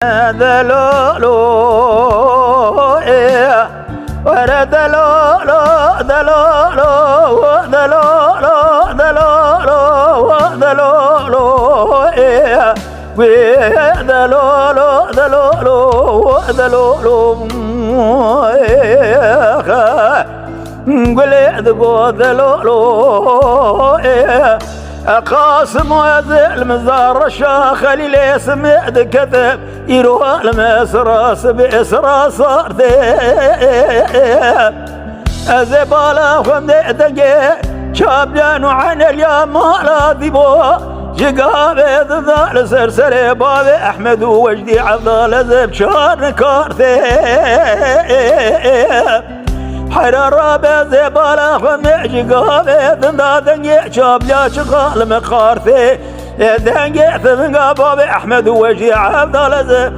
دلولو ورد دلولو دلولو دلولو دلولو دلولو دلولو دلولو دلولو قولي ذقو دلولو قاسم وذي المزار الشاخ اللي سمعت كتب يروح المسراس بإسرى صار زبالة ومدقة شابلان عن اليوم على ذبو جقابي ذال سرسري بابي أحمد ووجدي عضال زب شار كارثي حرارة بزبالة ومعجي قابي دنجي شابلا شغال مقارثي دنجي ثمن بابي أحمد ووجدي عضال زب